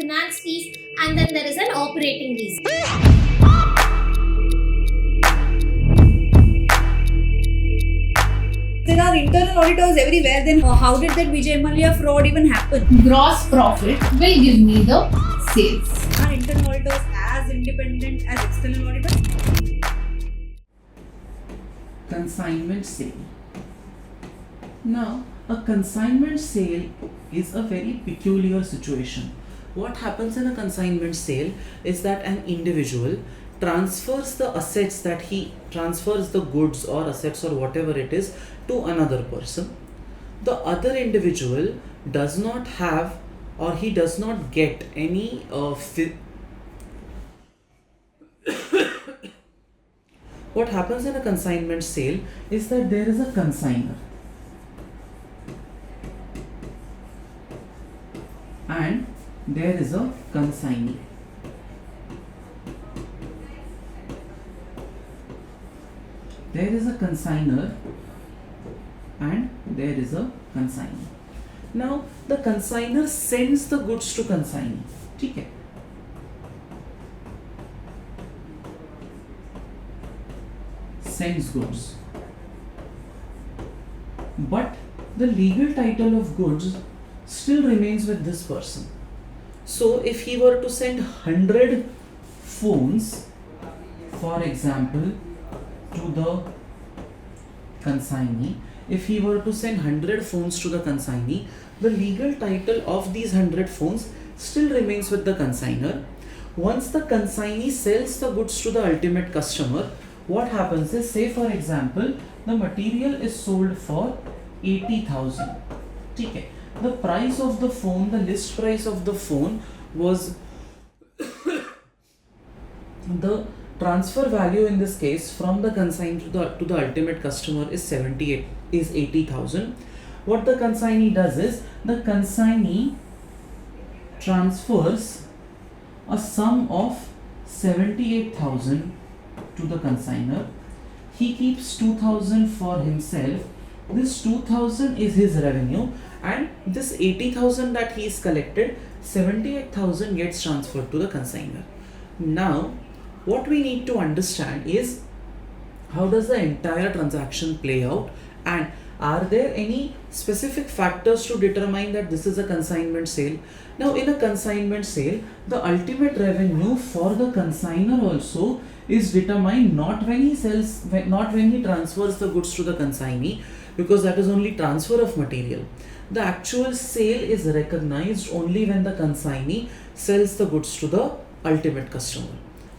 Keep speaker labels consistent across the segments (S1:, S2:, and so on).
S1: finance fees, and then there is an operating lease.
S2: There are internal auditors everywhere, then how did that Vijay Mallya fraud even happen?
S3: Gross profit will give me the sales.
S2: Are internal auditors as independent as external auditors?
S4: Consignment sale. Now, a consignment sale is a very peculiar situation. What happens in a consignment sale is that an individual transfers the assets, that he transfers the goods or assets or whatever it is to another person. The other individual does not have, or he does not get any what happens in a consignment sale is that there is a consignor and there is a consignee. There is a consignor and there is a consignee. Now the consignor sends the goods to consignee. ठीक है? Sends goods, but the legal title of goods still remains with this person. So if he were to send 100 phones, for example, to the consignee, if he were to send 100 phones to the consignee, the legal title of these 100 phones still remains with the consignor. Once the consignee sells the goods to the ultimate customer, what happens is, say for example, the material is sold for 80,000. Okay. The price of the phone, the list price of the phone was the transfer value in this case from the consignee to the ultimate customer is 80,000. What the consignee does is, the consignee transfers a sum of 78,000 to the consignor. He keeps 2,000 for himself. This 2,000 is his revenue, and this 80,000 that he is collected, 78,000 gets transferred to the consignor. Now what we need to understand is, how does the entire transaction play out, and are there any specific factors to determine that this is a consignment sale? Now in a consignment sale, the ultimate revenue for the consignor also is determined not when he transfers the goods to the consignee, because that is only transfer of material. The actual sale is recognized only when the consignee sells the goods to the ultimate customer.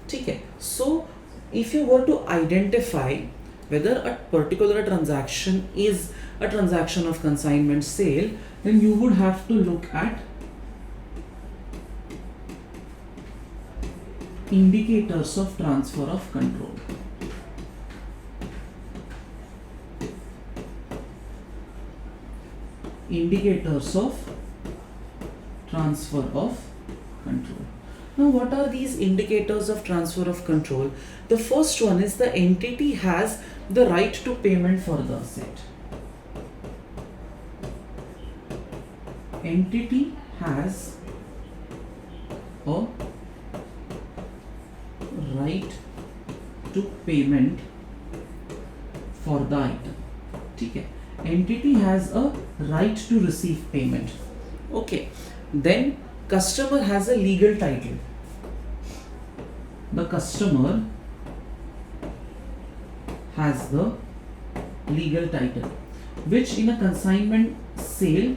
S4: Okay. So if you were to identify whether a particular transaction is a transaction of consignment sale, then you would have to look at indicators of transfer of control. Indicators of transfer of control. Now what are these indicators of transfer of control? The first one is, the entity has the right to payment for the asset. Entity has a right to payment for the item. Okay. Entity has a right to receive payment. Okay. Then customer has a legal title. The customer has the legal title, which in a consignment sale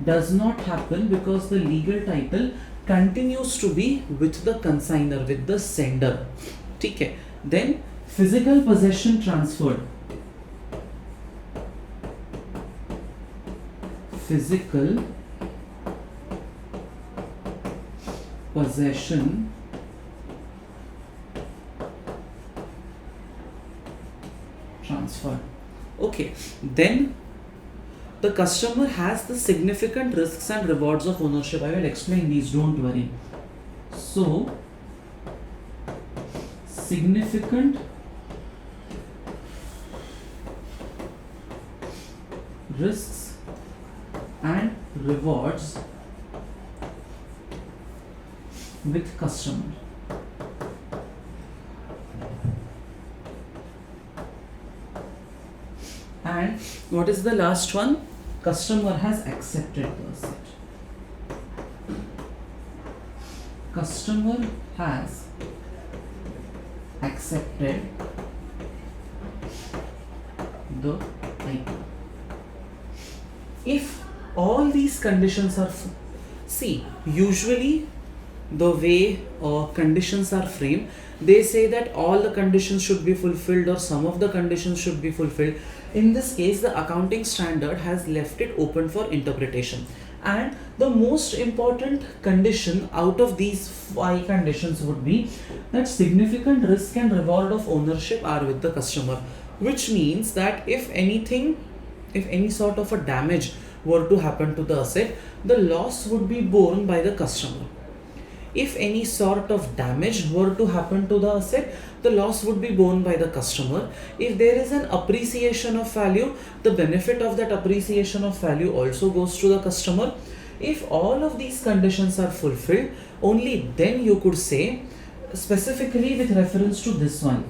S4: does not happen, because the legal title continues to be with the consignor, with the sender. Okay. Then physical possession transferred. Physical possession transferred. Okay. Then the customer has the significant risks and rewards of ownership. I will explain these, don't worry. So significant risks and rewards with customer. And what is the last one? Customer has accepted the asset. Customer has accepted the item. If all these conditions are see, usually the way conditions are framed, they say that all the conditions should be fulfilled or some of the conditions should be fulfilled. In this case, the accounting standard has left it open for interpretation. And the most important condition out of these 5 conditions would be that significant risk and reward of ownership are with the customer, which means that if any sort of a damage were to happen to the asset, the loss would be borne by the customer. If any sort of damage were to happen to the asset, the loss would be borne by the customer. If there is an appreciation of value, the benefit of that appreciation of value also goes to the customer. If all of these conditions are fulfilled, only then you could say, specifically with reference to this one,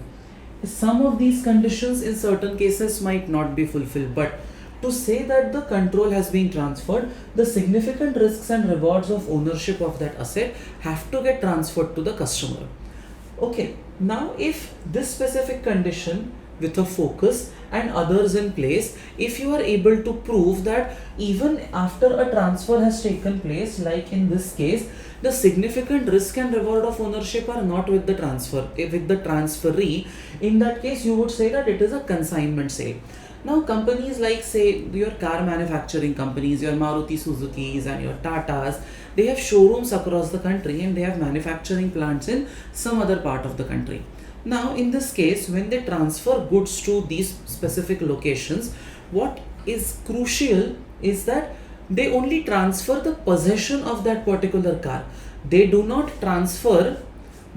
S4: some of these conditions in certain cases might not be fulfilled, but to say that the control has been transferred, the significant risks and rewards of ownership of that asset have to get transferred to the customer. Okay, now if this specific condition with a focus and others in place, if you are able to prove that even after a transfer has taken place, like in this case, the significant risk and reward of ownership are not with the transferee, in that case you would say that it is a consignment sale. Now companies like, say, your car manufacturing companies, your Maruti Suzukis and your Tatas, they have showrooms across the country and they have manufacturing plants in some other part of the country. Now in this case, when they transfer goods to these specific locations, what is crucial is that they only transfer the possession of that particular car. They do not transfer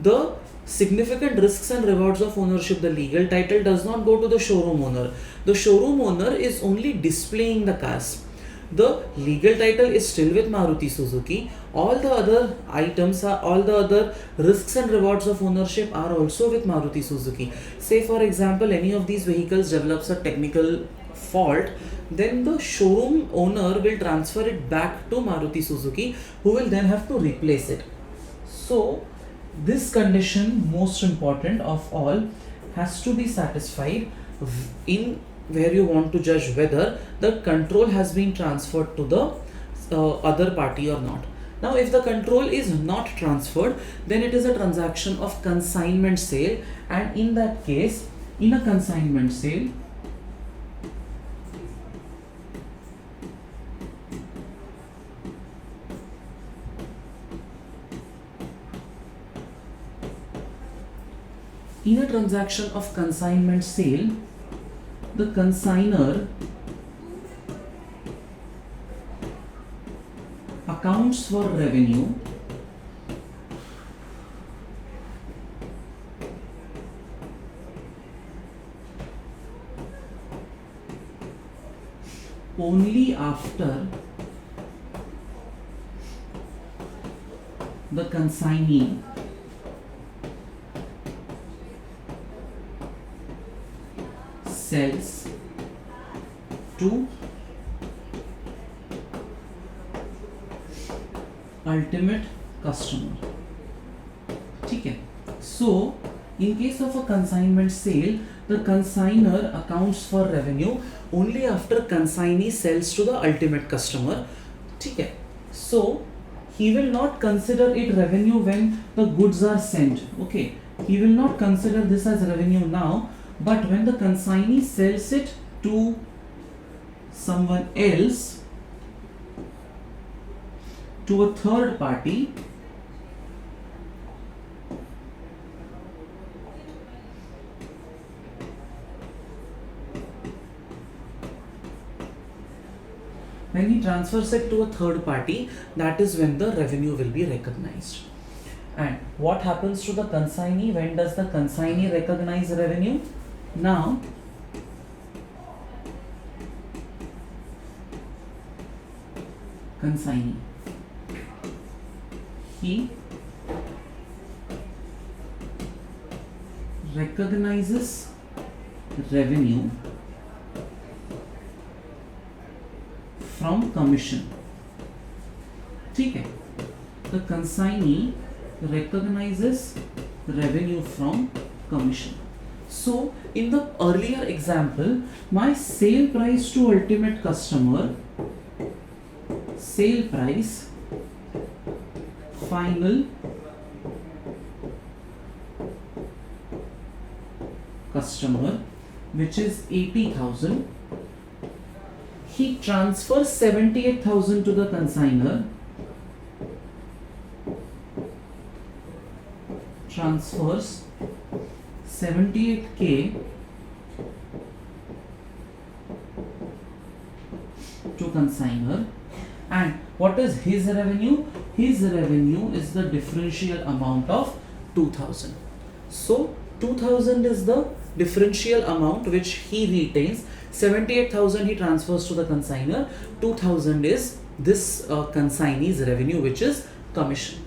S4: the significant risks and rewards of ownership. The legal title does not go to the showroom owner. The showroom owner is only displaying the cars. The legal title is still with Maruti Suzuki. All the other items all the other risks and rewards of ownership are also with Maruti Suzuki. Say for example, any of these vehicles develops a technical fault, then the showroom owner will transfer it back to Maruti Suzuki, who will then have to replace it. So this condition, most important of all, has to be satisfied in where you want to judge whether the control has been transferred to the other party or not. Now if the control is not transferred, then it is a transaction of consignment sale, and in that case, in a consignment sale, of consignment sale, the consignor accounts for revenue only after the consignee sells to ultimate customer. Okay. So in case of a consignment sale, the consignor accounts for revenue only after consignee sells to the ultimate customer. Okay. So he will not consider it revenue when the goods are sent. Okay. He will not consider this as revenue now, but when the consignee sells it to someone else, to a third party, when he transfers it to a third party, that is when the revenue will be recognized. And what happens to the consignee? When does the consignee recognize revenue? Now, consignee, he recognizes revenue from commission. ठीक है, the consignee recognizes revenue from commission. So in the earlier example, my sale price to ultimate customer, sale price final customer, which is 80,000, he transfers 78,000 to the consignor, transfers 78k to consignor. And what is his revenue? His revenue is the differential amount of 2,000. So 2,000 is the differential amount which he retains. 78,000 he transfers to the consignor. 2,000 is this consignee's revenue, which is commission.